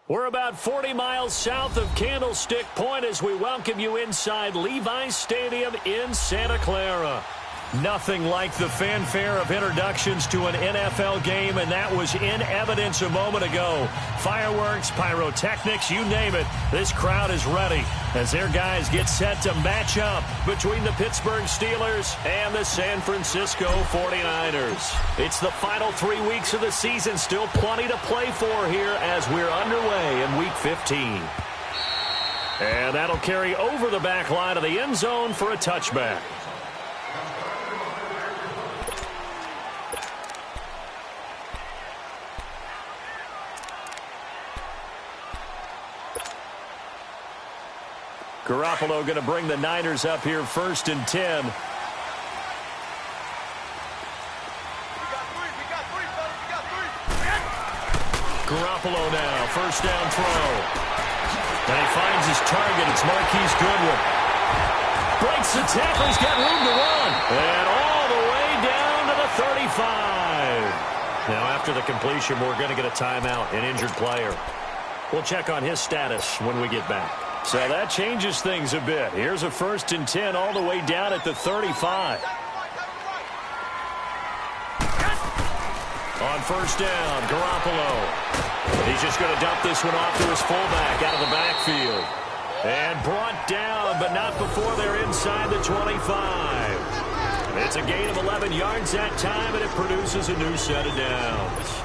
We're about 40 miles south of Candlestick Point as we welcome you inside Levi's Stadium in Santa Clara. Nothing like the fanfare of introductions to an NFL game, and that was in evidence a moment ago. Fireworks, pyrotechnics, you name it. This crowd is ready as their guys get set to match up between the Pittsburgh Steelers and the San Francisco 49ers. It's the final 3 weeks of the season, still plenty to play for here as we're underway in Week 15. And that'll carry over the back line of the end zone for a touchback. Garoppolo going to bring the Niners up here 1st and 10. Garoppolo now, 1st down throw. And he finds his target. It's Marquise Goodwin. Breaks the tackle. He's got room to run. And all the way down to the 35. Now after the completion, we're going to get a timeout, an injured player. We'll check on his status when we get back. So that changes things a bit. Here's a 1st and 10 all the way down at the 35. On 1st down, Garoppolo. He's just going to dump this one off to his fullback out of the backfield. And brought down, but not before they're inside the 25. It's a gain of 11 yards that time, and it produces a new set of downs.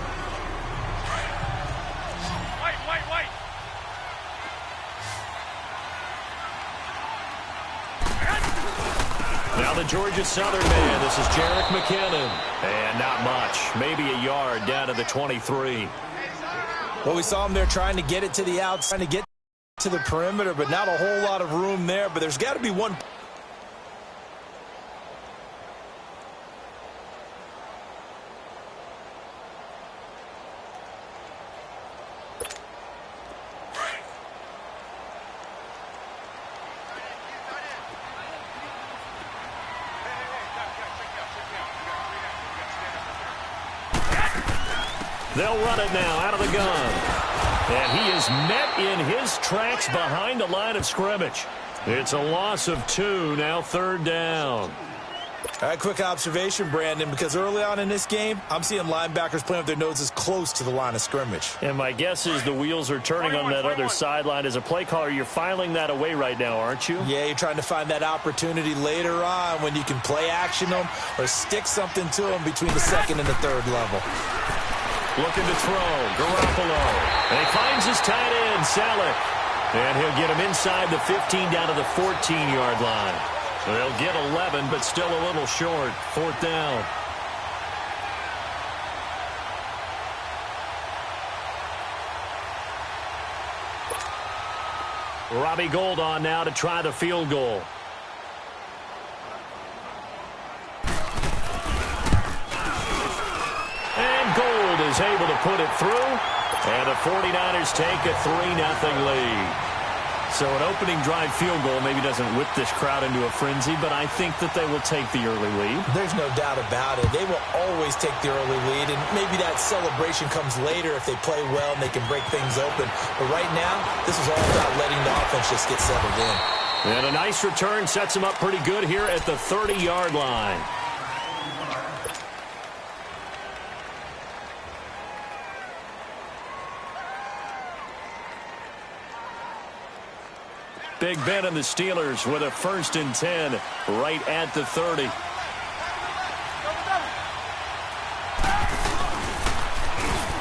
Now the Georgia Southern man, this is Jerick McKinnon. And not much, maybe a yard down to the 23. Well, we saw him there trying to get it to the outside, trying to get to the perimeter, but not a whole lot of room there. But there's got to be one. They'll run it now out of the gun. And he is met in his tracks behind the line of scrimmage. It's a loss of 2, now 3rd down. All right, quick observation, Brandon, because early on in this game, I'm seeing linebackers playing with their noses close to the line of scrimmage. And my guess is the wheels are turning on that other sideline. As a play caller, you're filing that away right now, aren't you? Yeah, you're trying to find that opportunity later on when you can play action them or stick something to them between the 2nd and the 3rd level. Looking to throw, Garoppolo. And he finds his tight end, Salek. And he'll get him inside the 15 down to the 14-yard line. So they'll get 11, but still a little short. 4th down. Robbie Gould on now to try the field goal. Is able to put it through, and the 49ers take a 3-0 lead. So an opening drive field goal maybe doesn't whip this crowd into a frenzy, but I think that they will take the early lead. There's no doubt about it. They will always take the early lead, and maybe that celebration comes later if they play well and they can break things open. But right now, this is all about letting the offense just get settled in. And a nice return sets them up pretty good here at the 30-yard line. Big Ben and the Steelers with a 1st and 10 right at the 30.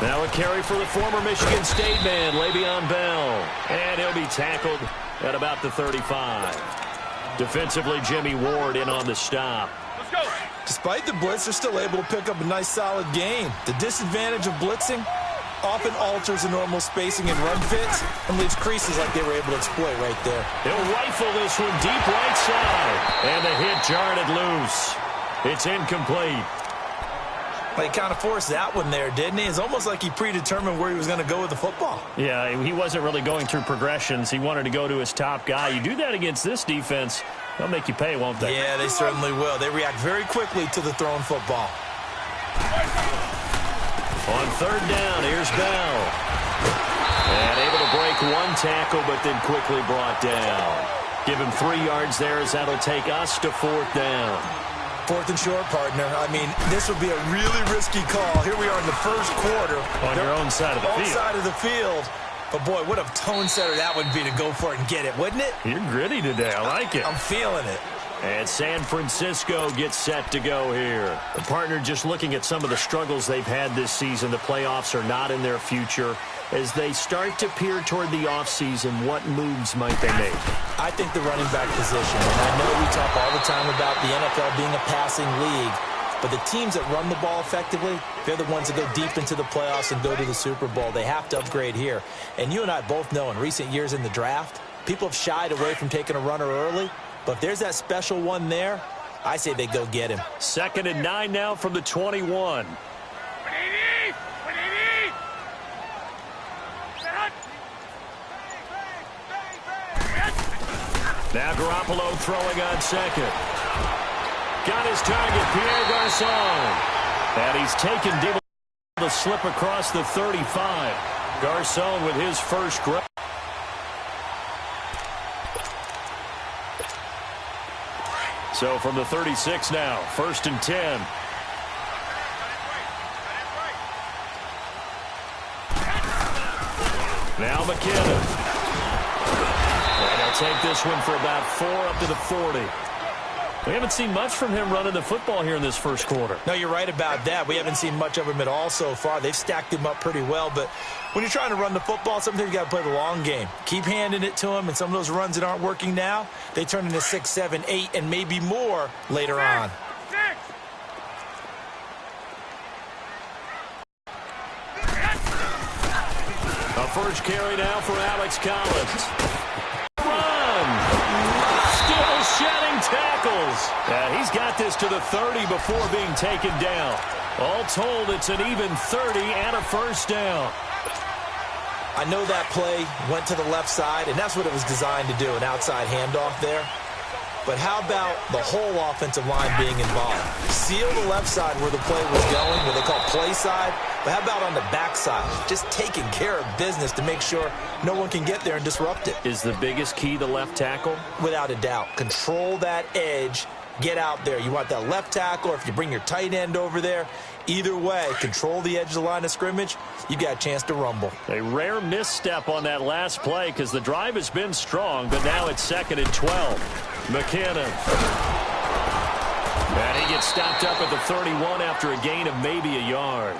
Now a carry for the former Michigan State man, Le'Veon Bell. And he'll be tackled at about the 35. Defensively, Jimmy Ward in on the stop. Let's go. Despite the blitz, they're still able to pick up a nice solid gain. The disadvantage of blitzing often alters the normal spacing and run fits and leaves creases like they were able to exploit right there. He'll rifle this one deep right side. And the hit jarred it loose. It's incomplete. Well, he kind of forced that one there, didn't he? It's almost like he predetermined where he was going to go with the football. Yeah, he wasn't really going through progressions. He wanted to go to his top guy. You do that against this defense, they'll make you pay, won't they? Yeah, they certainly will. They react very quickly to the thrown football. On 3rd down, here's Bell. And able one tackle, but then quickly brought down. Give him 3 yards there as that'll take us to 4th down. 4th and short, partner. I mean, this would be a really risky call. Here we are in the first quarter. On your own side of the field. Own side of the field. But, boy, what a tone setter that would be to go for it and get it, wouldn't it? You're gritty today. I like it. I'm feeling it. And San Francisco gets set to go here. The partner, just looking at some of the struggles they've had this season, the playoffs are not in their future. As they start to peer toward the offseason, what moves might they make? I think the running back position. And I know we talk all the time about the NFL being a passing league, but the teams that run the ball effectively, they're the ones that go deep into the playoffs and go to the Super Bowl. They have to upgrade here. And you and I both know in recent years in the draft, people have shied away from taking a runner early. But if there's that special one there, I say they go get him. 2nd and 9 now from the 21. Now Garoppolo throwing on 2nd. Got his target, Pierre Garçon. And he's taken the slip across the 35. Garçon with his first grab. So from the 36 now, 1st and 10. Now McKinnon. And he'll take this one for about 4 up to the 40. We haven't seen much from him running the football here in this first quarter. No, you're right about that. We haven't seen much of him at all so far. They've stacked him up pretty well, but when you're trying to run the football, sometimes you got to play the long game. Keep handing it to him, and some of those runs that aren't working now, they turn into 6, 7, 8, and maybe more later on. A first carry now for Alex Collins. Shedding tackles. He's got this to the 30 before being taken down. All told, it's an even 30 and a first down. I know that play went to the left side, and that's what it was designed to do, an outside handoff there. But how about the whole offensive line being involved? Seal the left side where the play was going, what they call play side. But how about on the back side? Just taking care of business to make sure no one can get there and disrupt it. Is the biggest key the left tackle? Without a doubt. Control that edge. Get out there. You want that left tackle, or if you bring your tight end over there, either way, control the edge of the line of scrimmage, you got a chance to rumble. A rare misstep on that last play because the drive has been strong, but now it's 2nd and 12. McKinnon. And he gets stopped up at the 31 after a gain of maybe a yard.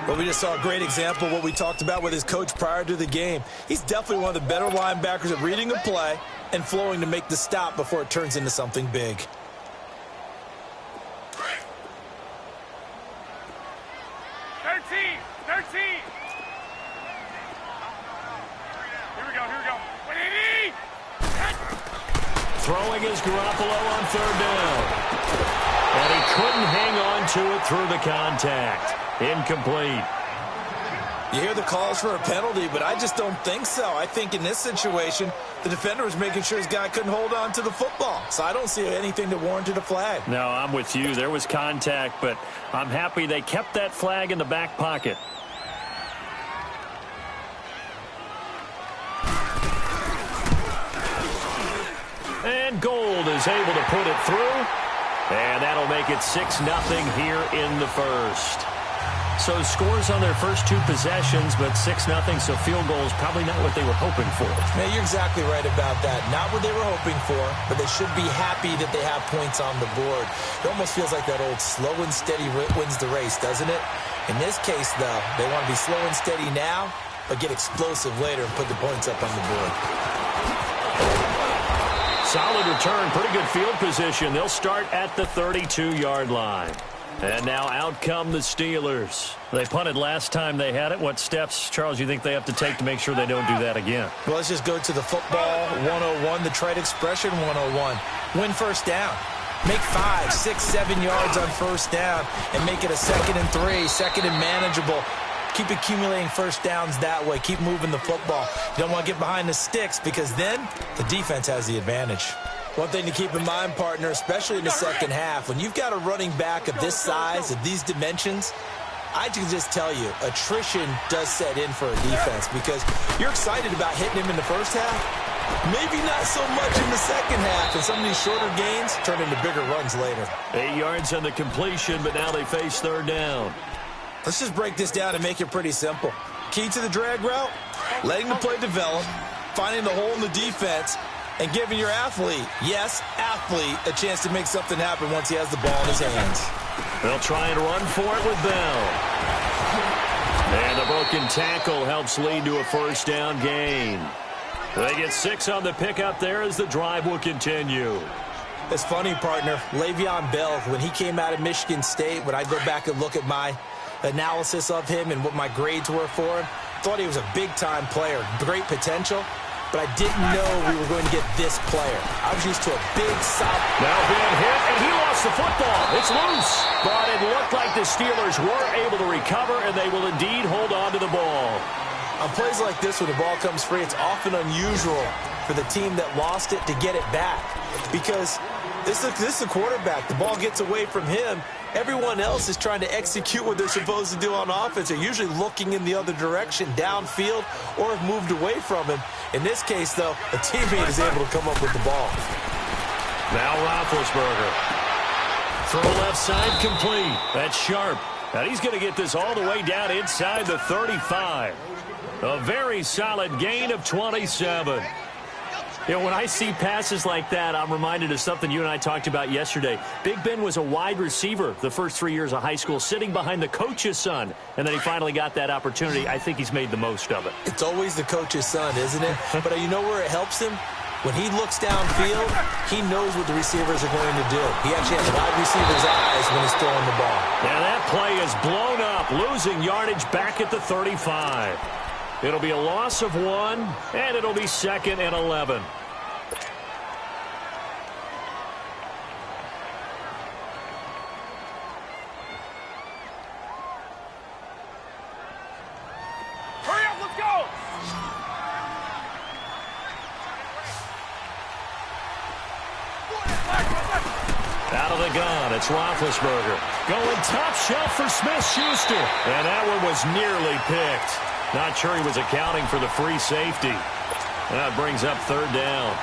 Well, we just saw a great example of what we talked about with his coach prior to the game. He's definitely one of the better linebackers at reading a play and flowing to make the stop before it turns into something big. Throwing is Garoppolo on 3rd down. And he couldn't hang on to it through the contact. Incomplete. You hear the calls for a penalty, but I just don't think so. I think in this situation, the defender was making sure his guy couldn't hold on to the football. So I don't see anything that warranted a flag. No, I'm with you. There was contact, but I'm happy they kept that flag in the back pocket. And Gold is able to put it through. And that'll make it 6-0 here in the first. So scores on their first 2 possessions, but 6-0, so field goal is probably not what they were hoping for. Man, you're exactly right about that. Not what they were hoping for, but they should be happy that they have points on the board. It almost feels like that old slow and steady wins the race, doesn't it? In this case, though, they want to be slow and steady now, but get explosive later and put the points up on the board. Solid return, pretty good field position. They'll start at the 32-yard line. And now out come the Steelers. They punted last time they had it. What steps, Charles, you think they have to take to make sure they don't do that again? Well, let's just go to the football 101, the trite expression 101. Win first down. Make 5, 6, 7 yards on first down and make it a 2nd and 3, 2nd and manageable. Keep accumulating first downs that way. Keep moving the football. You don't want to get behind the sticks because then the defense has the advantage. One thing to keep in mind, partner, especially in the second half, when you've got a running back of this size, of these dimensions, I can just tell you, attrition does set in for a defense because you're excited about hitting him in the first half. Maybe not so much in the second half, and some of these shorter gains turn into bigger runs later. 8 yards on the completion, but now they face third down. Let's just break this down and make it pretty simple. Key to the drag route, letting the play develop, finding the hole in the defense, and giving your athlete, yes, athlete, a chance to make something happen once he has the ball in his hands. They'll try and run for it with Bell. And the broken tackle helps lead to a first down gain. They get 6 on the pickup there as the drive will continue. It's funny, partner. Le'Veon Bell, when he came out of Michigan State, when I go back and look at my analysis of him and what my grades were for him, thought he was a big-time player, great potential, but I didn't know we were going to get this player. I was used to a big, solid... Now being hit, and he lost the football. It's loose. But it looked like the Steelers were able to recover, and they will indeed hold on to the ball. On plays like this, when the ball comes free, it's often unusual for the team that lost it to get it back. Because this is a quarterback. The ball gets away from him. Everyone else is trying to execute what they're supposed to do on offense. They're usually looking in the other direction, downfield, or have moved away from him. In this case, though, a teammate is able to come up with the ball. Now Roethlisberger. Throw left side complete. That's sharp. Now he's going to get this all the way down inside the 35. A very solid gain of 27. You know, when I see passes like that, I'm reminded of something you and I talked about yesterday. Big Ben was a wide receiver the first 3 years of high school, sitting behind the coach's son, and then he finally got that opportunity. I think he's made the most of it. It's always the coach's son, isn't it? But you know where it helps him? When he looks downfield, he knows what the receivers are going to do. He actually has wide receivers' eyes when he's throwing the ball. Now that play is blown up, losing yardage back at the 35. It'll be a loss of 1, and it'll be 2nd and 11. Hurry up, let's go! Out of the gun, it's Roethlisberger. Going top shelf for Smith-Schuster. And that one was nearly picked. Not sure he was accounting for the free safety. That brings up third down.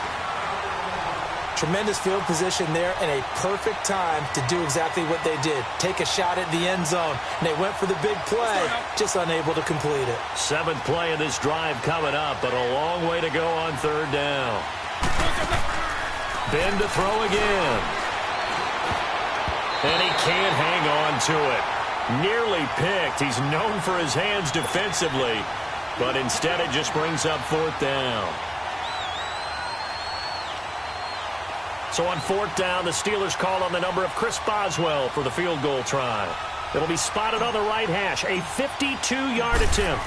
Tremendous field position there and a perfect time to do exactly what they did. Take a shot at the end zone. And they went for the big play, just unable to complete it. 7th play of this drive coming up, but a long way to go on third down. Ben to throw again. And he can't hang on to it. Nearly picked. He's known for his hands defensively, but instead it just brings up 4th down. So on 4th down, the Steelers call on the number of Chris Boswell for the field goal try. It'll be spotted on the right hash, a 52-yard attempt.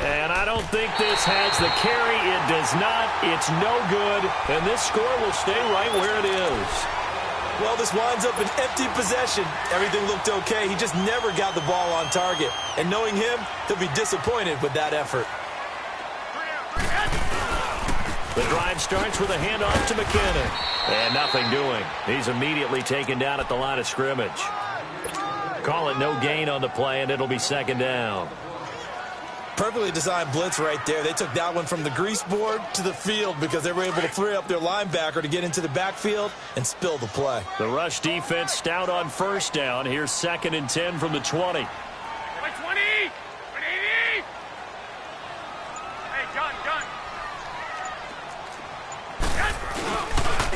And I don't think this has the carry. It does not. It's no good. And this score will stay right where it is. Well, this winds up an empty possession. Everything looked okay. He just never got the ball on target. And knowing him, he'll be disappointed with that effort. The drive starts with a handoff to McKinnon. And nothing doing. He's immediately taken down at the line of scrimmage. Call it no gain on the play, and it'll be 2nd down. Perfectly designed blitz right there. They took that one from the grease board to the field because they were able to free up their linebacker to get into the backfield and spill the play. The rush defense stout on 1st down. Here's 2nd and 10 from the 20. 20! 180! Hey, John.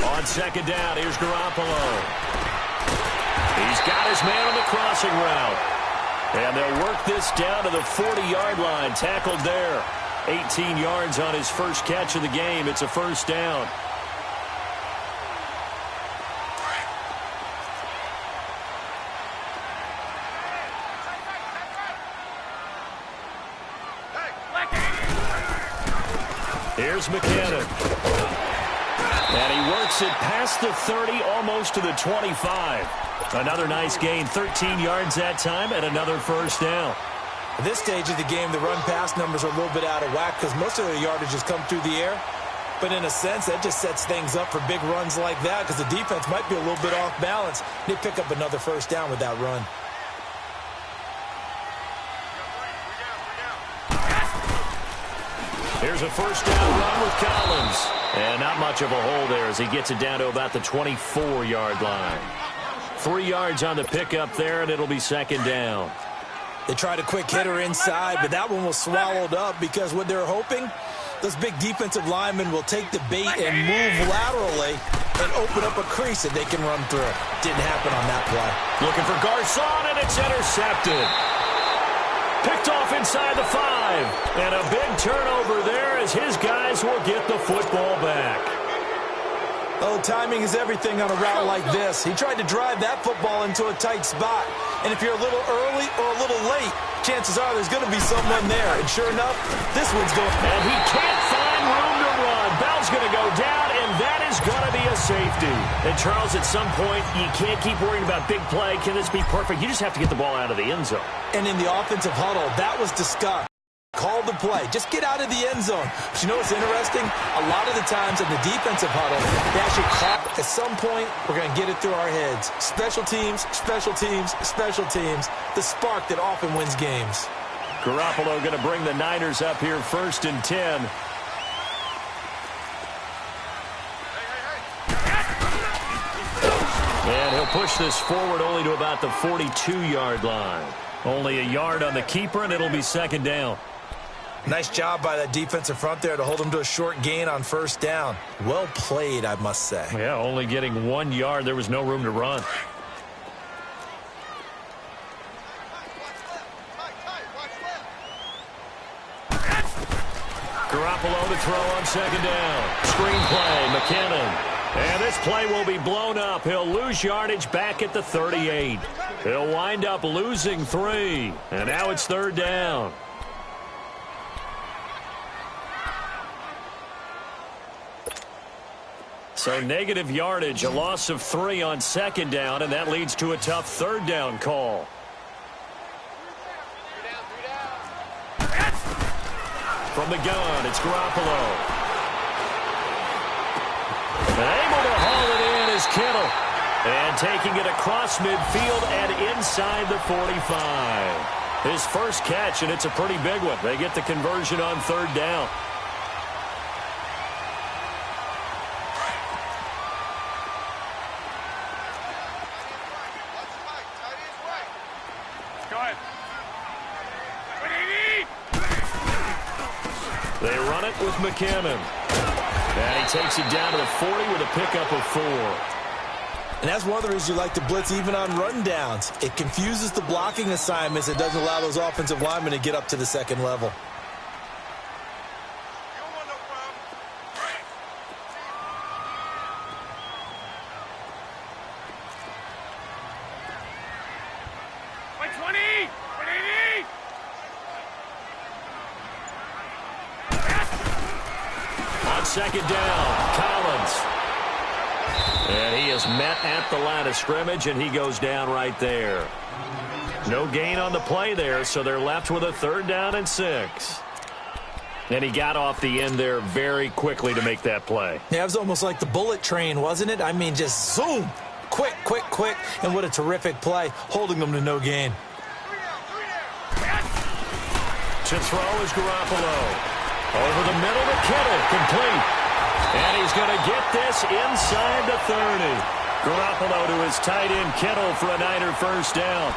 On 2nd down, here's Garoppolo. He's got his man on the crossing route. And they'll work this down to the 40-yard line. Tackled there. 18 yards on his first catch of the game. It's a 1st down. Here's McKinnon. And he works it past the 30, almost to the 25. Another nice gain, 13 yards that time, and another 1st down. At this stage of the game, the run-pass numbers are a little bit out of whack because most of their yardage has come through the air. But in a sense, that just sets things up for big runs like that because the defense might be a little bit off balance. They pick up another first down with that run. Here's a first down run with Collins. And not much of a hole there as he gets it down to about the 24-yard line. 3 yards on the pickup there, and it'll be second down. They tried a quick hitter inside, but that one was swallowed up because what they're hoping, those big defensive linemen will take the bait and move laterally and open up a crease that they can run through. Didn't happen on that play. Looking for Garcon, and it's intercepted. Picked off inside the 5. And a big turnover there as his guys will get the football back. Oh, timing is everything on a route like this. He tried to drive that football into a tight spot. And if you're a little early or a little late, chances are there's going to be someone there. And sure enough, this one's going. And he can't find room to run. Bell's going to go down, and that is going to be a safety. And, Charles, at some point, you can't keep worrying about big play. Can this be perfect? You just have to get the ball out of the end zone. And in the offensive huddle, that was discussed. Call the play. Just get out of the end zone. But you know what's interesting? A lot of the times in the defensive huddle, they actually call. At some point, we're going to get it through our heads. Special teams, special teams, special teams. The spark that often wins games. Garoppolo going to bring the Niners up here 1st and 10. And he'll push this forward only to about the 42-yard line. Only a yard on the keeper, and it'll be second down. Nice job by that defensive front there to hold him to a short gain on first down. Well played, I must say. Yeah, only getting 1 yard. There was no room to run. Garoppolo to throw on second down. Screen play, McKinnon. And this play will be blown up. He'll lose yardage back at the 38. He'll wind up losing 3. And now it's third down. So negative yardage, a loss of 3 on second down, and that leads to a tough third down call. From the gun, it's Garoppolo. Able to haul it in is Kittle. And taking it across midfield and inside the 45. His first catch, and it's a pretty big one. They get the conversion on third down. They run it with McKinnon. And he takes it down to the 40 with a pickup of 4. And that's one of the reasons you like to blitz even on run downs. It confuses the blocking assignments. It doesn't allow those offensive linemen to get up to the second level. Second down, Collins. And he is met at the line of scrimmage, and he goes down right there. No gain on the play there, so they're left with a third down and 6. And he got off the end there very quickly to make that play. Yeah, it was almost like the bullet train, wasn't it? I mean, just zoom. Quick, quick, quick. And what a terrific play, holding them to no gain. To throw is Garoppolo. Over the middle to Kittle, complete. And he's going to get this inside the 30. Garoppolo to his tight end, Kittle, for a Niner first down.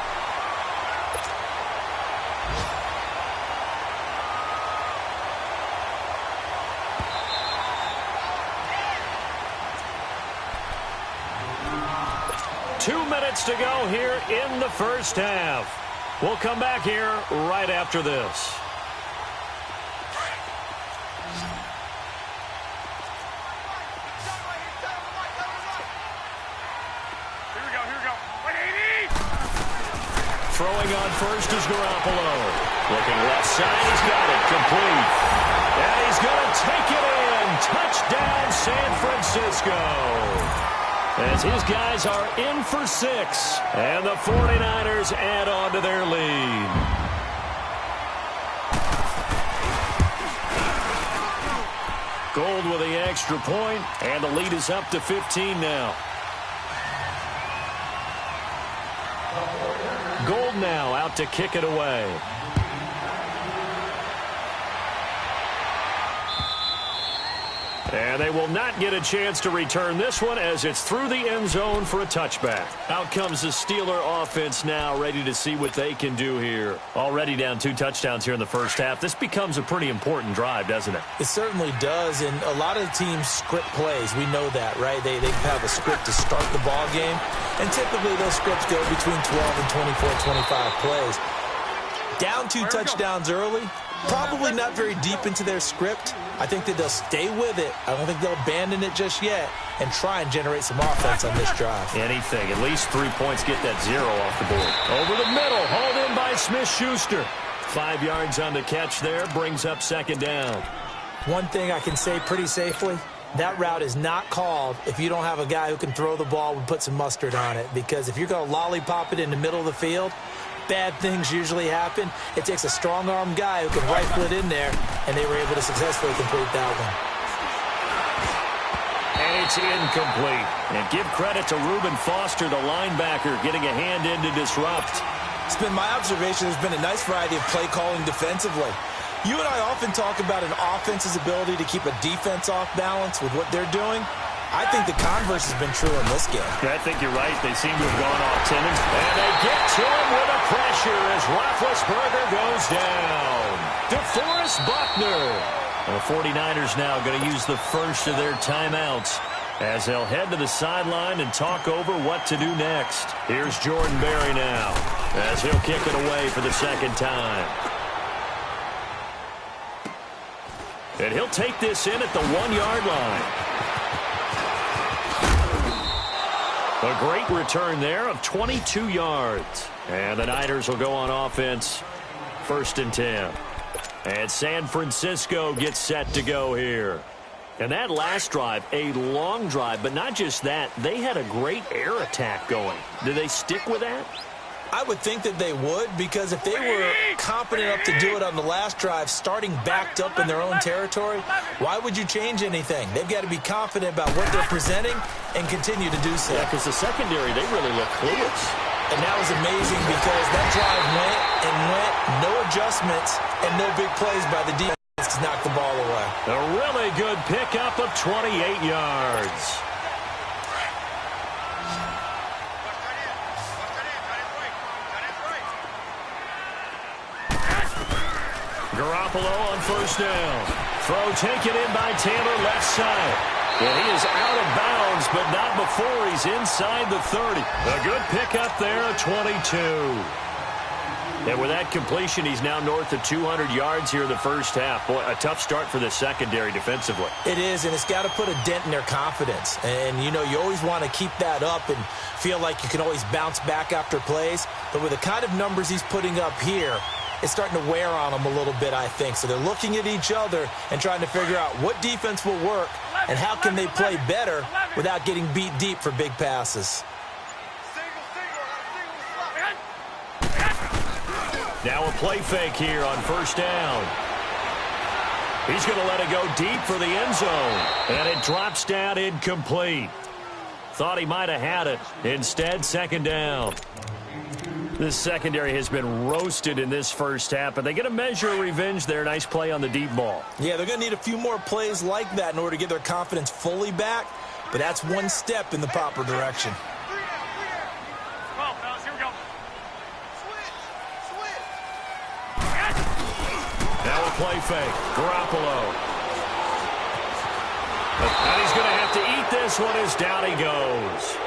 Two minutes to go here in the first half. We'll come back here right after this. Throwing on first is Garoppolo. Looking left side, he's got it, complete. And he's going to take it in. Touchdown, San Francisco. As his guys are in for 6. And the 49ers add on to their lead. Gold with the extra point, and the lead is up to 15 now. Gold now out to kick it away. And they will not get a chance to return this one as it's through the end zone for a touchback. Out comes the Steeler offense now, ready to see what they can do here. Already down 2 touchdowns here in the first half. This becomes a pretty important drive, doesn't it? It certainly does, and a lot of the teams script plays. We know that, right? They have a script to start the ball game, and typically those scripts go between 12 and 24, 25 plays. Down 2 touchdowns early, probably not very deep into their script. I think that they'll stay with it. I don't think they'll abandon it just yet and try and generate some offense on this drive. Anything. At least 3 points, get that 0 off the board. Over the middle, hauled in by Smith-Schuster. 5 yards on the catch there, brings up second down. One thing I can say pretty safely, that route is not called if you don't have a guy who can throw the ball and put some mustard on it. Because if you're going to lollipop it in the middle of the field, bad things usually happen. It takes a strong-arm guy who can rifle it in there, and they were able to successfully complete that one. And it's incomplete. And give credit to Reuben Foster, the linebacker, getting a hand in to disrupt. It's been my observation there's been a nice variety of play calling defensively. You and I often talk about an offense's ability to keep a defense off balance with what they're doing. I think the converse has been true in this game. I think you're right. They seem to have gone off Timmons. And they get to him with a pressure as Roethlisberger goes down. DeForest Buckner. And the 49ers now going to use the first of their timeouts as they'll head to the sideline and talk over what to do next. Here's Jordan Berry now as he'll kick it away for the second time. And he'll take this in at the 1-yard line. A great return there of 22 yards. And the Niners will go on offense, 1st and 10. And San Francisco gets set to go here. And that last drive, a long drive, but not just that. They had a great air attack going. Do they stick with that? I would think that they would, because if they were competent enough to do it on the last drive, starting backed up in their own territory, why would you change anything? They've got to be confident about what they're presenting and continue to do so. Yeah, because the secondary, they really look clueless. And that was amazing because that drive went, no adjustments, and no big plays by the defense to knock the ball away. A really good pickup of 28 yards. Garoppolo on 1st down. Throw taken in by Taylor left side. And he is out of bounds, but not before he's inside the 30. A good pickup there, a 22. And with that completion, he's now north of 200 yards here in the first half. Boy, a tough start for the secondary defensively. It is, and it's got to put a dent in their confidence. And, you know, you always want to keep that up and feel like you can always bounce back after plays. But with the kind of numbers he's putting up here, it's starting to wear on them a little bit, I think. So they're looking at each other and trying to figure out what defense will work and how can they play better without getting beat deep for big passes. Now a play fake here on 1st down. He's going to let it go deep for the end zone. And it drops down incomplete. Thought he might have had it. Instead, 2nd down. This secondary has been roasted in this first half, but they get a measure of revenge there. Nice play on the deep ball. Yeah, they're going to need a few more plays like that in order to get their confidence fully back, but that's one step in the proper direction. Well, fellas, here we go. Now a play fake. Garoppolo. And he's going to have to eat this one as down he goes.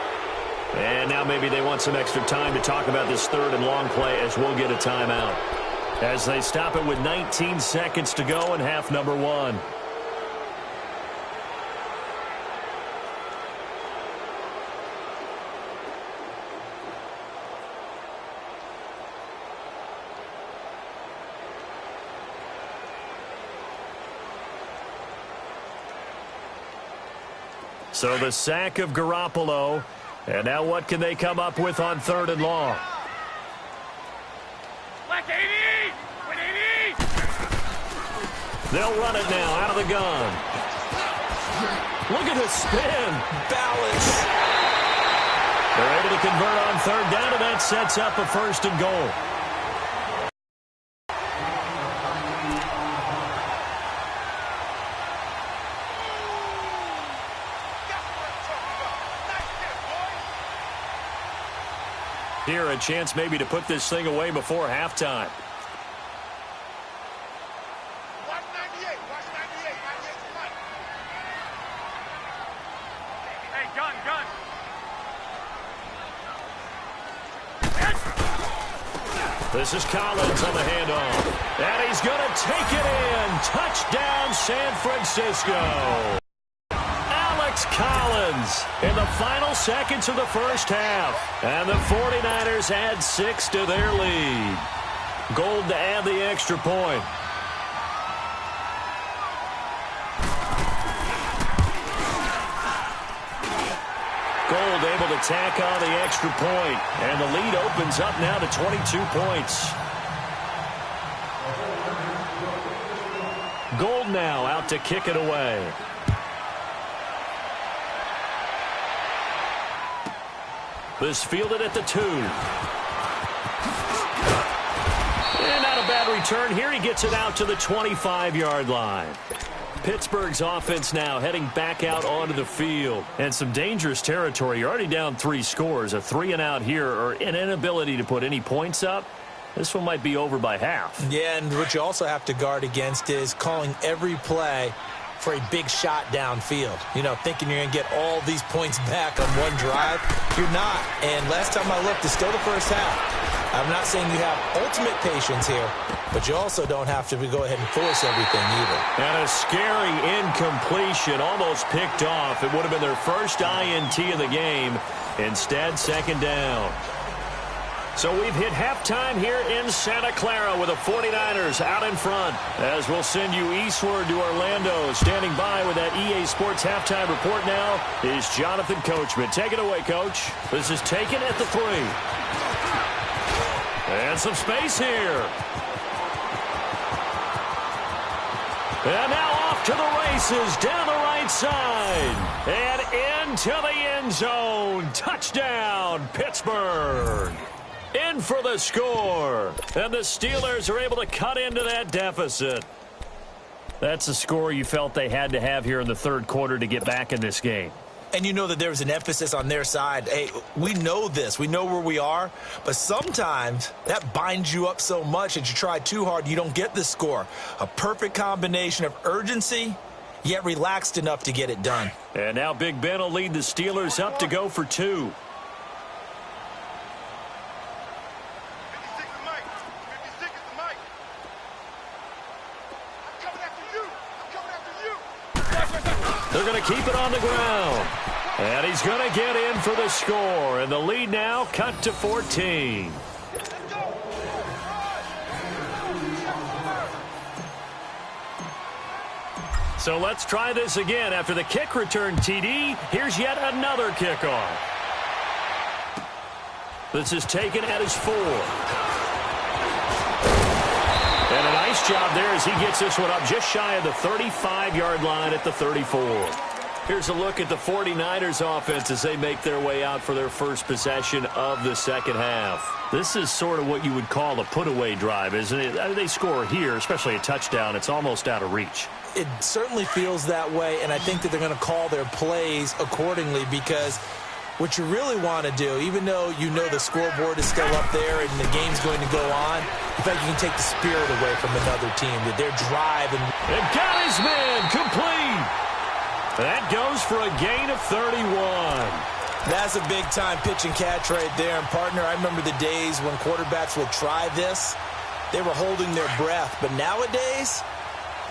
And now maybe they want some extra time to talk about this 3rd and long play as we'll get a timeout. As they stop it with 19 seconds to go in half number 1. So the sack of Garoppolo. And now what can they come up with on 3rd and long? Black 80! Win 80! They'll run it now out of the gun. Look at the spin. Balance. They're able to convert on third down, and that sets up a 1st and goal. Here, a chance maybe to put this thing away before halftime. Watch 98. Watch 98. 98's Mike. Hey, gun. This is Collins on the handoff. And he's going to take it in. Touchdown, San Francisco. Collins in the final seconds of the first half. And the 49ers add 6 to their lead. Gold to add the extra point. Gold able to tack on the extra point. And the lead opens up now to 22 points. Gold now out to kick it away. This fielded at the 2. And not a bad return here. He gets it out to the 25-yard line. Pittsburgh's offense now heading back out onto the field. And some dangerous territory. You're already down 3 scores. A 3-and-out here, or an inability to put any points up. This one might be over by half. Yeah, and what you also have to guard against is calling every play for a big shot downfield. You know, thinking you're going to get all these points back on one drive. You're not. And last time I looked, it's still the first half. I'm not saying you have ultimate patience here, but you also don't have to go ahead and force everything either. And a scary incompletion, almost picked off. It would have been their first INT of the game. Instead, 2nd down. So we've hit halftime here in Santa Clara with the 49ers out in front. As we'll send you eastward to Orlando. Standing by with that EA Sports halftime report now is Jonathan Coachman. Take it away, Coach. This is taken at the 3. And some space here. And now off to the races down the right side. And into the end zone. Touchdown, Pittsburgh. In for the score. And the Steelers are able to cut into that deficit. That's a score you felt they had to have here in the 3rd quarter to get back in this game. And you know that there's an emphasis on their side. Hey, we know this. We know where we are. But sometimes that binds you up so much that you try too hard, you don't get the score. A perfect combination of urgency, yet relaxed enough to get it done. And now Big Ben will lead the Steelers up to go for 2. 56 is Mike. 56 is the Mike. I'm coming after you. I'm coming after you. They're going to keep it on the ground. And he's going to get in for the score. And the lead now cut to 14. So let's try this again. After the kick return TD, here's yet another kickoff. This is taken at his 4. And a nice job there as he gets this one up just shy of the 35-yard line at the 34. Here's a look at the 49ers offense as they make their way out for their first possession of the 2nd half. This is sort of what you would call a put-away drive, isn't it? I mean, they score here, especially a touchdown. It's almost out of reach. It certainly feels that way, and I think that they're going to call their plays accordingly because what you really want to do, even though you know the scoreboard is still up there and the game's going to go on, in fact, you can take the spirit away from another team, that their drive. And got his man complete. That goes for a gain of 31. That's a big-time pitch and catch right there. And, partner, I remember the days when quarterbacks would try this. They were holding their breath. But nowadays,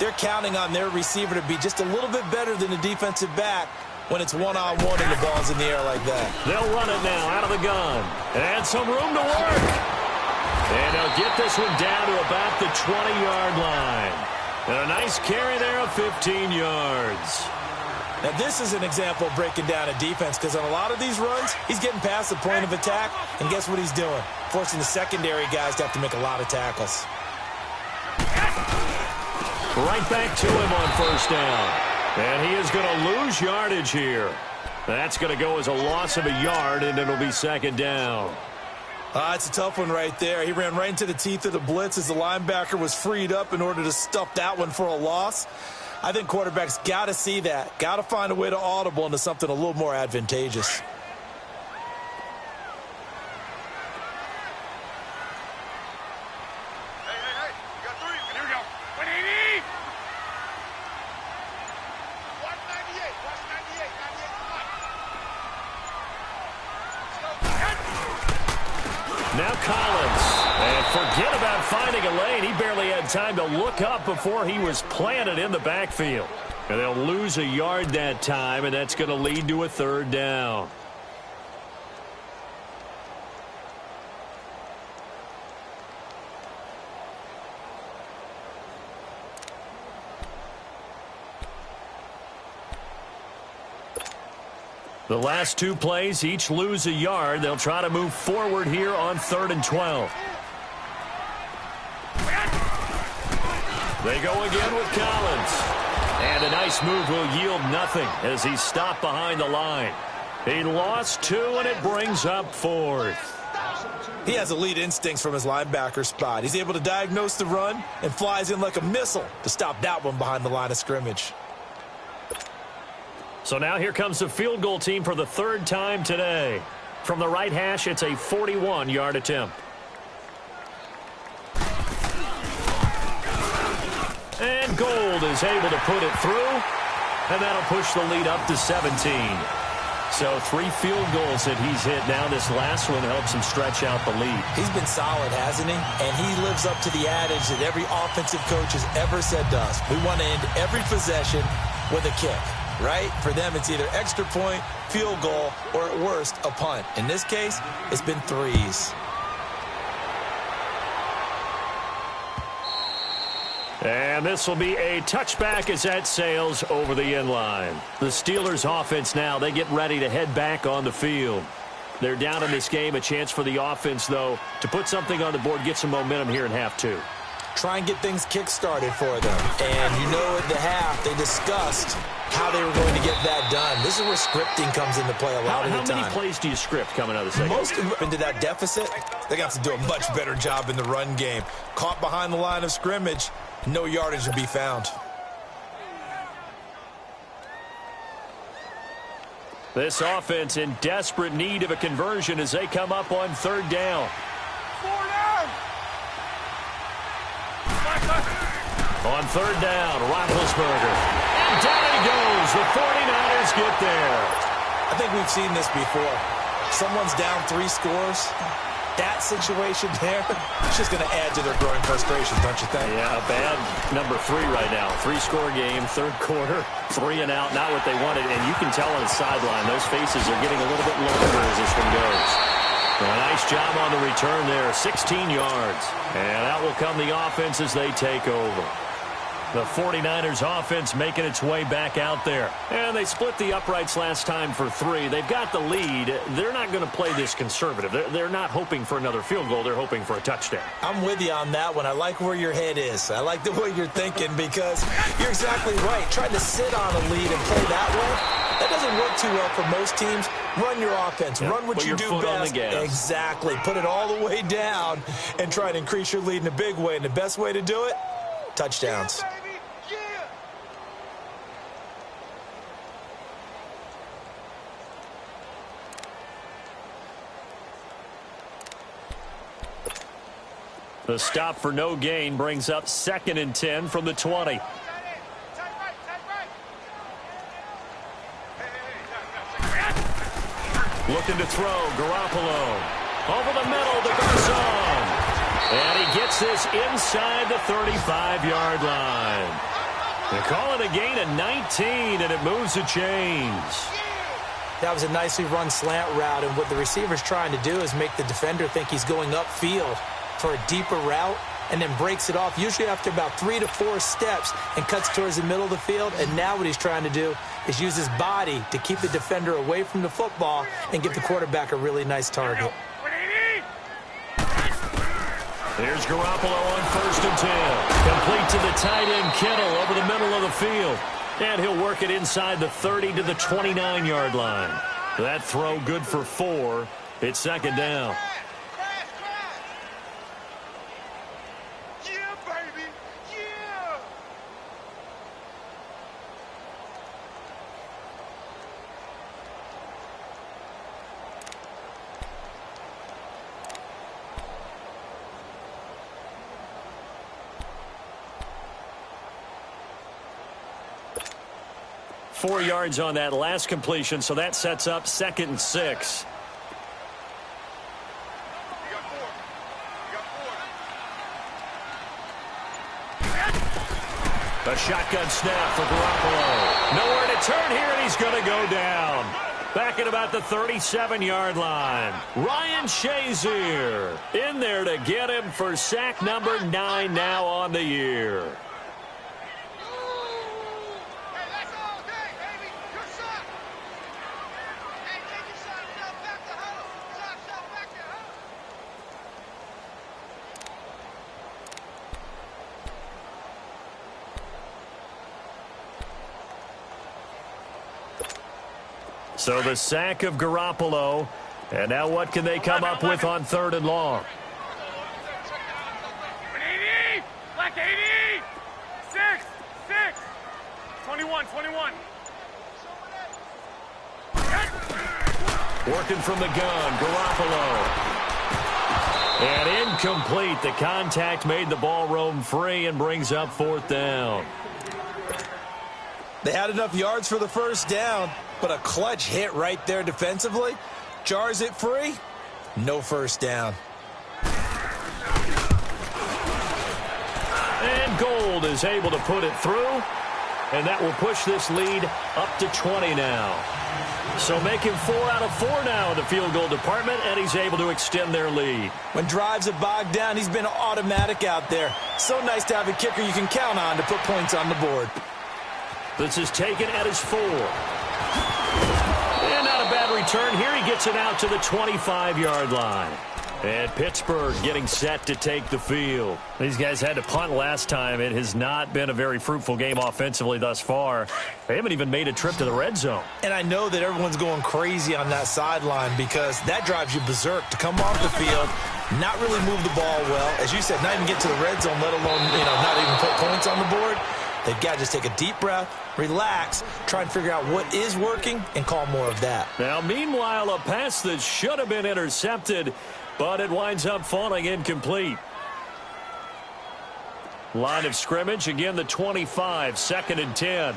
they're counting on their receiver to be just a little bit better than the defensive back when it's one-on-one and the ball's in the air like that. They'll run it now out of the gun. And some room to work. And they'll get this one down to about the 20-yard line. And a nice carry there of 15 yards. Now, this is an example of breaking down a defense because on a lot of these runs, he's getting past the point of attack, and guess what he's doing? Forcing the secondary guys to have to make a lot of tackles. Right back to him on first down. And he is going to lose yardage here. That's going to go as a loss of a yard, and it'll be second down. It's a tough one right there. He ran right into the teeth of the blitz as the linebacker was freed up in order to stuff that one for a loss. I think quarterbacks got to see that. Got to find a way to audible into something a little more advantageous. Hey, you got 3. Here we go. 180. Watch 98. Watch 98. 98 to Now Collins, and forget about finding a lane. He barely had time to look up before he was planted in the backfield. And they'll lose a yard that time, and that's going to lead to a third down. The last 2 plays each lose a yard. They'll try to move forward here on 3rd and 12. They go again with Collins. And a nice move will yield nothing as he's stopped behind the line. He lost 2, and it brings up 4th. He has elite instincts from his linebacker spot. He's able to diagnose the run and flies in like a missile to stop that one behind the line of scrimmage. So now here comes the field goal team for the 3rd time today. From the right hash, it's a 41-yard attempt. And Gold is able to put it through, and that'll push the lead up to 17. So 3 field goals that he's hit now. This last one helps him stretch out the lead. He's been solid, hasn't he? And he lives up to the adage that every offensive coach has ever said to us. We want to end every possession with a kick. Right? For them, it's either extra point, field goal, or at worst, a punt. In this case, it's been 3s. And this will be a touchback as that sails over the end line. The Steelers offense now, they get ready to head back on the field. They're down in this game. A chance for the offense, though, to put something on the board, get some momentum here in half 2. Try and get things kick-started for them. And you know at the half, they discussed how they were going to get that done. This is where scripting comes into play a lot of the time. How many plays do you script coming out of the second? Most of them into that deficit, they got to do a much better job in the run game. Caught behind the line of scrimmage, no yardage to be found. This offense in desperate need of a conversion as they come up on 3rd down. 4 down. On 3rd down, Roethlisberger. And down he goes. The 49ers get there. I think we've seen this before. Someone's down 3 scores. That situation there, it's just going to add to their growing frustrations, don't you think? Yeah, a bad number 3 right now. 3-score game, 3rd quarter, 3 and out, not what they wanted. And you can tell on the sideline, those faces are getting a little bit longer as this one goes. A nice job on the return there, 16 yards. And out will come the offense as they take over. The 49ers offense making its way back out there. And they split the uprights last time for 3. They've got the lead. They're not going to play this conservative. They're not hoping for another field goal. They're hoping for a touchdown. I'm with you on that one. I like where your head is. I like the way you're thinking because you're exactly right. Trying to sit on a lead and play that way, that doesn't work too well for most teams. Run your offense. Run what you do best. Exactly. Put it all the way down and try to increase your lead in a big way. And the best way to do it, touchdowns. The stop for no gain brings up 2nd and 10 from the 20. Looking to throw, Garoppolo. Over the middle to Garcon. And he gets this inside the 35-yard line. They call it a gain of 19, and it moves the chains. That was a nicely run slant route, and what the receiver's trying to do is make the defender think he's going upfield for a deeper route, and then breaks it off, usually after about 3 to 4 steps, and cuts towards the middle of the field. And now what he's trying to do is use his body to keep the defender away from the football and give the quarterback a really nice target. Here's Garoppolo on 1st and 10. Complete to the tight end, Kittle, over the middle of the field. And he'll work it inside the 30 to the 29-yard line. That throw good for 4. It's second down. Yeah, baby. Yeah. 4 yards on that last completion, so that sets up 2nd and 6. You got 4. You got 4. A shotgun snap for Garoppolo. Nowhere to turn here, and he's going to go down. Back at about the 37-yard line. Ryan Shazier in there to get him for sack number 9 now on the year. Hey, that's all day, baby. Your shot. Hey, take your shot. Shot back to huddle. Shot back to huddle. So the sack of Garoppolo. And now what can they come up with on 3rd and long? 80. Black 80. 6. 21. Working from the gun, Garoppolo. And incomplete. The contact made the ball roam free and brings up 4th down. They had enough yards for the first down, but a clutch hit right there defensively. Jars it free. No first down. And Gold is able to put it through. And that will push this lead up to 20 now. So making 4 out of 4 now in the field goal department, and he's able to extend their lead. When drives are bogged down, he's been automatic out there. So nice to have a kicker you can count on to put points on the board. This is taken at his 4. And not a bad return here. He gets it out to the 25-yard line. And Pittsburgh getting set to take the field. These guys had to punt last time. It has not been a very fruitful game offensively thus far. They haven't even made a trip to the red zone. And I know that everyone's going crazy on that sideline because that drives you berserk to come off the field, not really move the ball well. As you said, not even get to the red zone, let alone, not even put points on the board. They've got to just take a deep breath, relax, try and figure out what is working, and call more of that. Now, meanwhile, a pass that should have been intercepted, but it winds up falling incomplete. Line of scrimmage, again, the 25, 2nd and 10.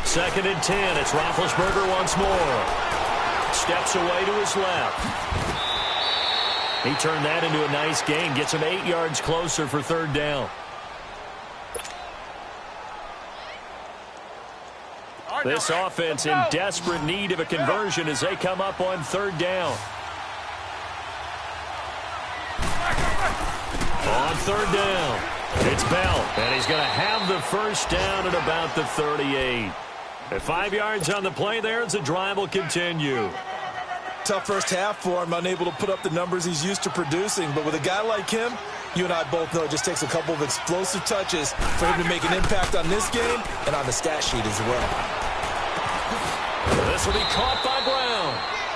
Second and 10, it's Roethlisberger once more. Steps away to his left. He turned that into a nice gain, gets him 8 yards closer for 3rd down. This offense in desperate need of a conversion as they come up on 3rd down. On 3rd down, it's Bell, and he's going to have the first down at about the 38. At 5 yards on the play there, as the drive will continue. Tough first half for him, unable to put up the numbers he's used to producing. But with a guy like him, you and I both know it just takes a couple of explosive touches for him to make an impact on this game and on the stat sheet as well. This will be caught by Brown.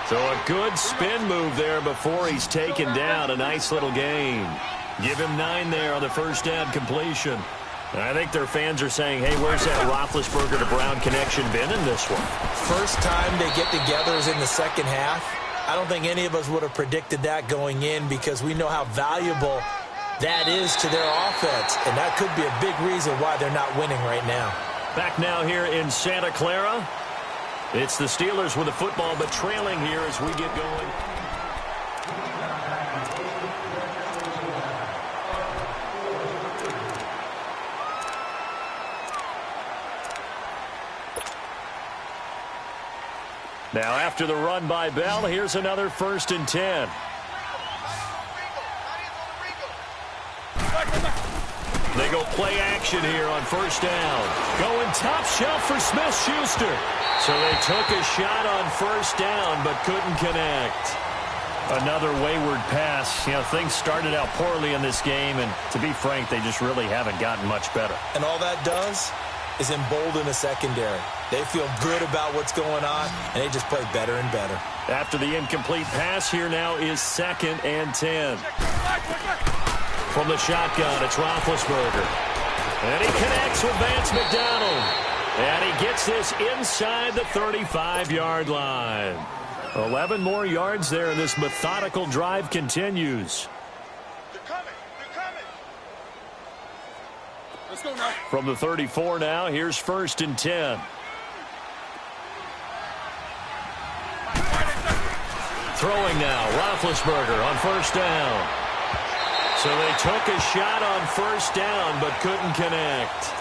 So a good spin move there before he's taken down. A nice little gain. Give him 9 there on the first down completion. And I think their fans are saying, hey, where's that Roethlisberger to Brown connection been in this one? First time they get together is in the second half. I don't think any of us would have predicted that going in because we know how valuable that is to their offense. And that could be a big reason why they're not winning right now. Back now here in Santa Clara. It's the Steelers with the football, but trailing here as we get going. Now after the run by Bell, here's another 1st and 10. They go play action here on 1st down. Going top shelf for Smith-Schuster. So they took a shot on 1st down but couldn't connect. Another wayward pass. You know, things started out poorly in this game, and to be frank, they just really haven't gotten much better. And all that does is embolden the secondary. They feel good about what's going on, and they just play better and better. After the incomplete pass, here now is 2nd and 10. From the shotgun, it's Roethlisberger. And he connects with Vance McDonald. And he gets this inside the 35-yard line. 11 more yards there, and this methodical drive continues. They're coming. They're coming. Let's go now. From the 34 now, here's 1st and 10. Throwing now, Roethlisberger on 1st down. So they took a shot on 1st down, but couldn't connect.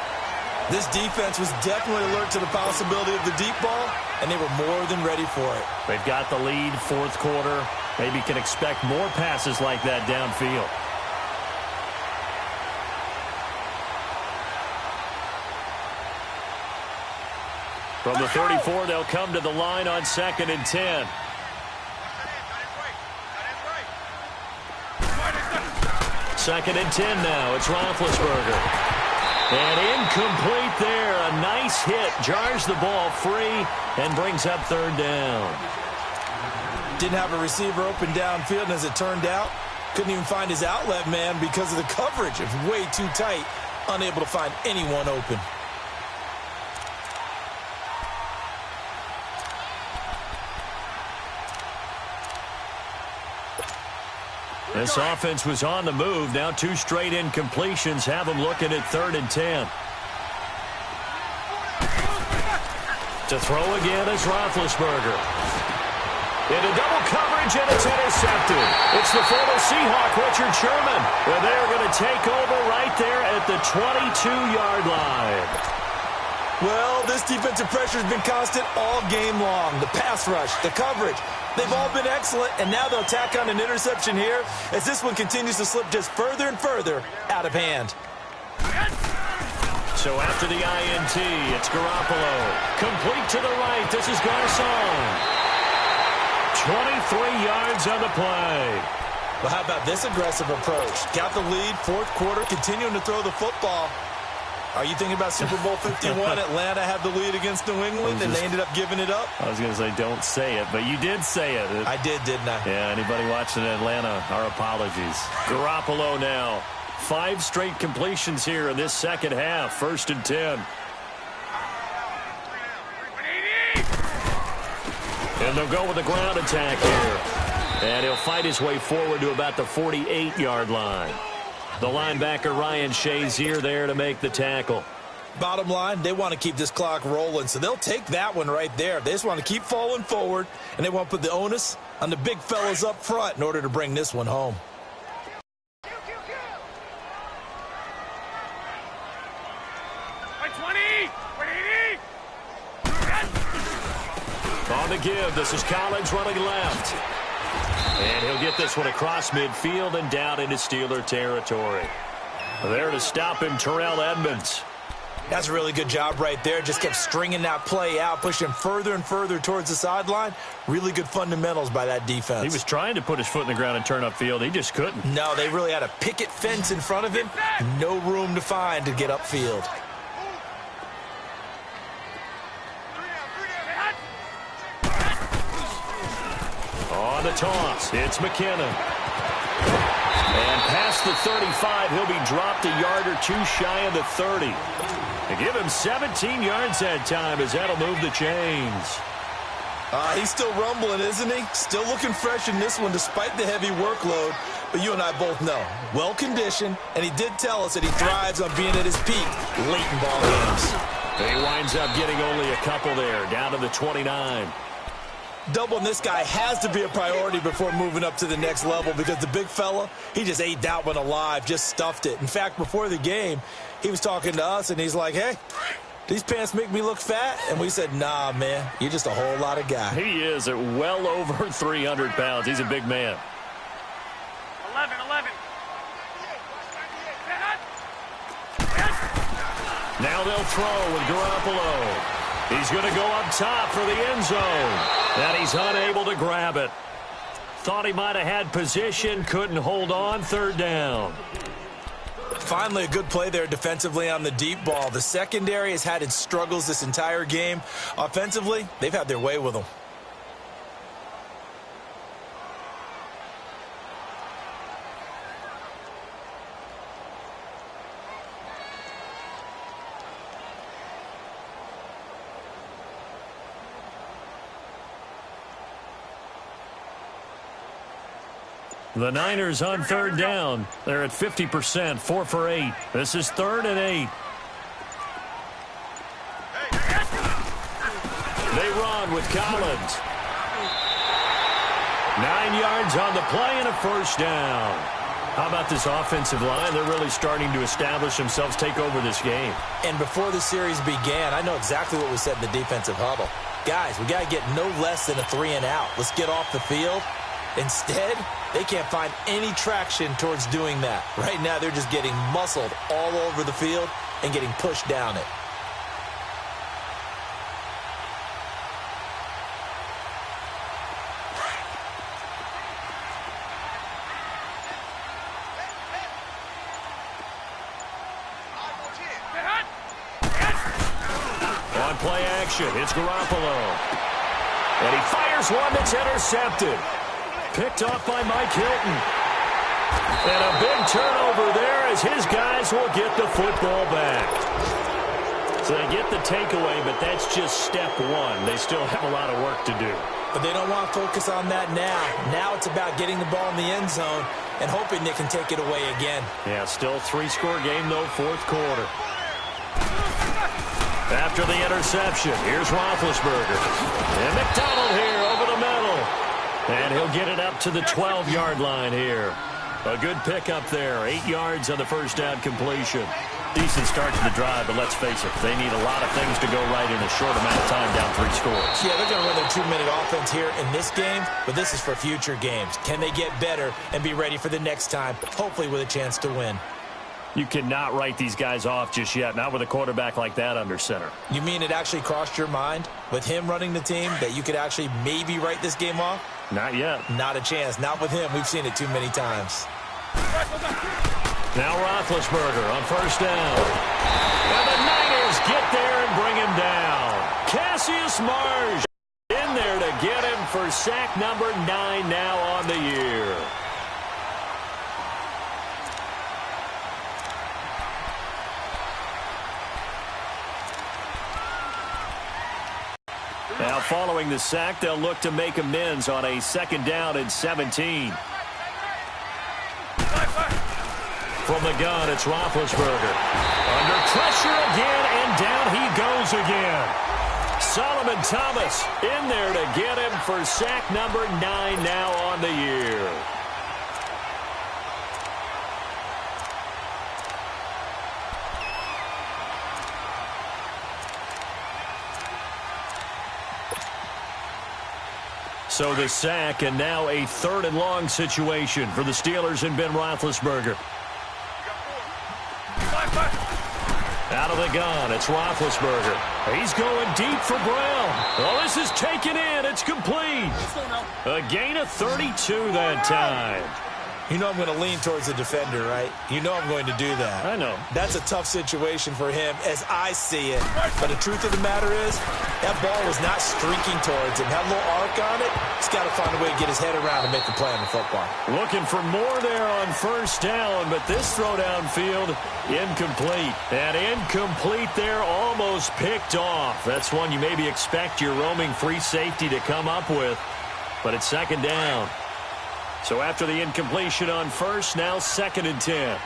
This defense was definitely alert to the possibility of the deep ball, and they were more than ready for it. They've got the lead, 4th quarter. Maybe can expect more passes like that downfield. From the 34, they'll come to the line on 2nd and 10. 2nd and 10 now. It's Roethlisberger. And incomplete there. A nice hit. Jars the ball free and brings up 3rd down. Didn't have a receiver open downfield, and as it turned out, couldn't even find his outlet man because of the coverage. It was way too tight. Unable to find anyone open. This offense was on the move. Now 2 straight incompletions have them looking at 3rd and 10. To throw again is Roethlisberger. Into double coverage, and it's intercepted. It's the former Seahawk, Richard Sherman. And they're going to take over right there at the 22-yard line. Well, this defensive pressure has been constant all game long. The pass rush, the coverage, they've all been excellent, and now they'll tack on an interception here as this one continues to slip just further and further out of hand. So after the INT, it's Garoppolo. Complete to the right. This is Garcon. 23 yards on the play. Well, how about this aggressive approach? Got the lead, 4th quarter, continuing to throw the football. Are you thinking about Super Bowl 51? Atlanta had the lead against New England, and they ended up giving it up? I was going to say don't say it, but you did say it. I did, didn't I? Yeah, anybody watching Atlanta, our apologies. Garoppolo now. 5 straight completions here in this second half. 1st and 10. And they'll go with the ground attack here. And he'll fight his way forward to about the 48-yard line. The linebacker, Ryan Shazier, there to make the tackle. Bottom line, they want to keep this clock rolling, so they'll take that one right there. They just want to keep falling forward, and they want to put the onus on the big fellas up front in order to bring this one home. On the give, this is Collins running left. And he'll get this one across midfield and down into Steeler territory. There to stop him, Terrell Edmonds. That's a really good job right there. Just kept stringing that play out, pushing him further and further towards the sideline. Really good fundamentals by that defense. He was trying to put his foot in the ground and turn upfield. He just couldn't. No, they really had a picket fence in front of him. No room to find to get upfield. On the toss, it's McKinnon. And past the 35, he'll be dropped a yard or 2 shy of the 30. To give him 17 yards that time as that'll move the chains. He's still rumbling, isn't he? Still looking fresh in this one despite the heavy workload. But you and I both know, well-conditioned, and he did tell us that he thrives on being at his peak late in ball games. He winds up getting only a couple there, down to the 29. Doubling this guy has to be a priority before moving up to the next level because the big fella, he just ate that one alive, just stuffed it. In fact, before the game, he was talking to us, and he's like, hey, these pants make me look fat? And we said, nah, man, you're just a whole lot of guy. He is at well over 300 pounds. He's a big man. 11. Now they'll throw with Garoppolo. He's going to go up top for the end zone. And he's unable to grab it. Thought he might have had position, couldn't hold on, third down. Finally, a good play there defensively on the deep ball. The secondary has had its struggles this entire game. Offensively, they've had their way with them. The Niners on third down. They're at 50%, 4 for 8. This is 3rd and 8. They run with Collins. 9 yards on the play and a first down. How about this offensive line? They're really starting to establish themselves, take over this game. And before the series began, I know exactly what was said in the defensive huddle. Guys, we got to get no less than a 3-and-out. Let's get off the field. Instead, they can't find any traction towards doing that. Right now, they're just getting muscled all over the field and getting pushed down it. On play action, it's Garoppolo. And he fires one that's intercepted. Picked off by Mike Hilton. And a big turnover there as his guys will get the football back. So they get the takeaway, but that's just step one. They still have a lot of work to do. But they don't want to focus on that now. Now it's about getting the ball in the end zone and hoping they can take it away again. Yeah, still 3-score game, though, 4th quarter. After the interception, here's Roethlisberger. And McDonald here over the middle. And he'll get it up to the 12-yard line here. A good pickup there. 8 yards on the first down completion. Decent start to the drive, but let's face it, they need a lot of things to go right in a short amount of time, down 3 scores. Yeah, they're going to run their 2-minute offense here in this game, but this is for future games. Can they get better and be ready for the next time, hopefully with a chance to win? You cannot write these guys off just yet, not with a quarterback like that under center. You mean it actually crossed your mind with him running the team that you could actually maybe write this game off? Not yet. Not a chance. Not with him. We've seen it too many times. Now Roethlisberger on first down. And the Niners get there and bring him down. Cassius Marsh in there to get him for sack number 9 now on the year. Now following the sack, they'll look to make amends on a 2nd down and 17. From the gun, it's Roethlisberger. Under pressure again, and down he goes again. Solomon Thomas in there to get him for sack number 9 now on the year. So the sack, and now a 3rd and long situation for the Steelers and Ben Roethlisberger. Out of the gun, it's Roethlisberger. He's going deep for Brown. Well, this is taken in. It's complete. A gain of 32 that time. You know I'm going to lean towards the defender, right? You know I'm going to do that. I know. That's a tough situation for him as I see it. But the truth of the matter is, that ball was not streaking towards him. Had a little arc on it. He's got to find a way to get his head around and make the play on the football. Looking for more there on first down, but this throw downfield, incomplete. And incomplete there, almost picked off. That's one you maybe expect your roaming free safety to come up with. But it's 2nd down. So after the incompletion on first, now 2nd and 10.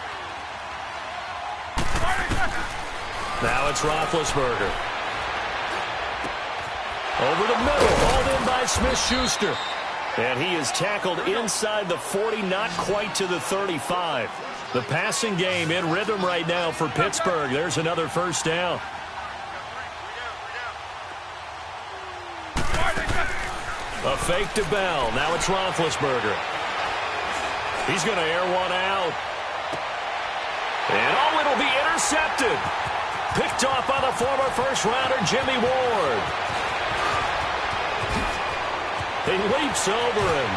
Now it's Roethlisberger. Over the middle, hauled in by Smith-Schuster. And he is tackled inside the 40, not quite to the 35. The passing game in rhythm right now for Pittsburgh. There's another first down. A fake to Bell. Now it's Roethlisberger. He's going to air one out. And, oh, it'll be intercepted. Picked off by the former first-rounder, Jimmy Ward. He leaps over him.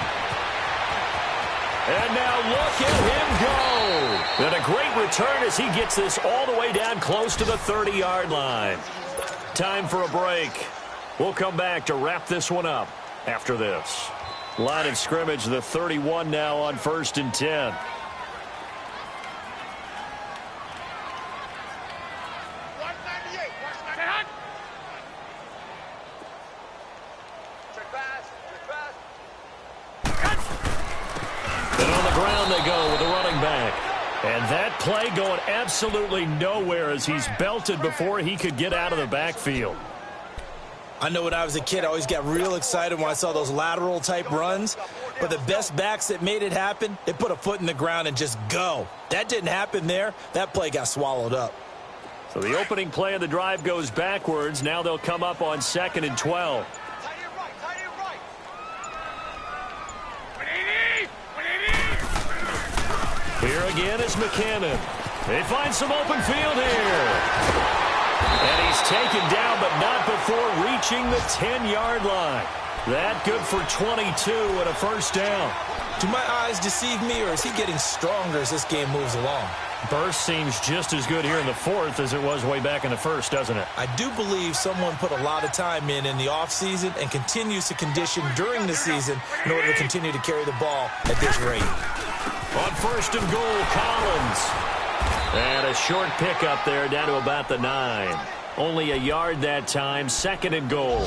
And now look at him go. And a great return as he gets this all the way down close to the 30-yard line. Time for a break. We'll come back to wrap this one up after this. Line of scrimmage, the 31 now on 1st and 10. And on the ground they go with the running back. And that play going absolutely nowhere as he's belted before he could get out of the backfield. I know when I was a kid, I always got real excited when I saw those lateral-type runs. But the best backs that made it happen, they put a foot in the ground and just go. That didn't happen there. That play got swallowed up. So the opening play of the drive goes backwards. Now they'll come up on 2nd and 12. Here again is McKinnon. They find some open field here. And he's taken down, but not before reaching the 10-yard line. That good for 22 and a first down. Do my eyes deceive me, or is he getting stronger as this game moves along? Burst seems just as good here in the 4th as it was way back in the 1st, doesn't it? I do believe someone put a lot of time in the offseason and continues to condition during the season in order to continue to carry the ball at this rate. On 1st and goal, Collins. And a short pickup there down to about the 9. Only a yard that time, 2nd and goal.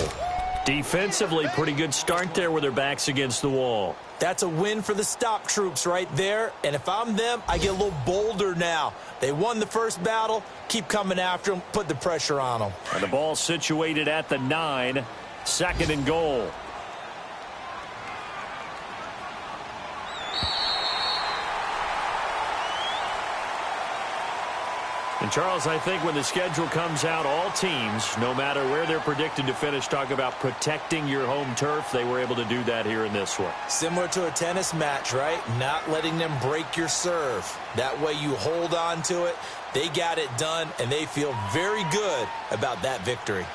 Defensively, pretty good start there with their backs against the wall. That's a win for the stop troops right there. And if I'm them, I get a little bolder now. They won the first battle. Keep coming after them. Put the pressure on them. And the ball situated at the 9. 2nd and goal. And, Charles, I think when the schedule comes out, all teams, no matter where they're predicted to finish, talk about protecting your home turf. They were able to do that here in this one. Similar to a tennis match, right? Not letting them break your serve. That way you hold on to it. They got it done, and they feel very good about that victory.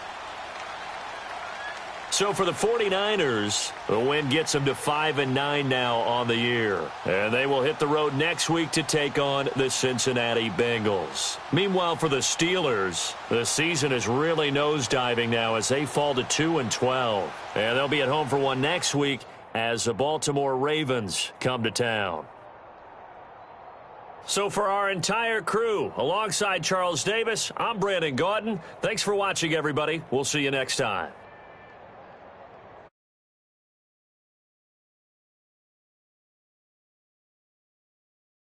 So for the 49ers, the win gets them to 5-9 now on the year. And they will hit the road next week to take on the Cincinnati Bengals. Meanwhile, for the Steelers, the season is really nosediving now as they fall to 2-12. And they'll be at home for one next week as the Baltimore Ravens come to town. So for our entire crew, alongside Charles Davis, I'm Brandon Gaudin. Thanks for watching, everybody. We'll see you next time.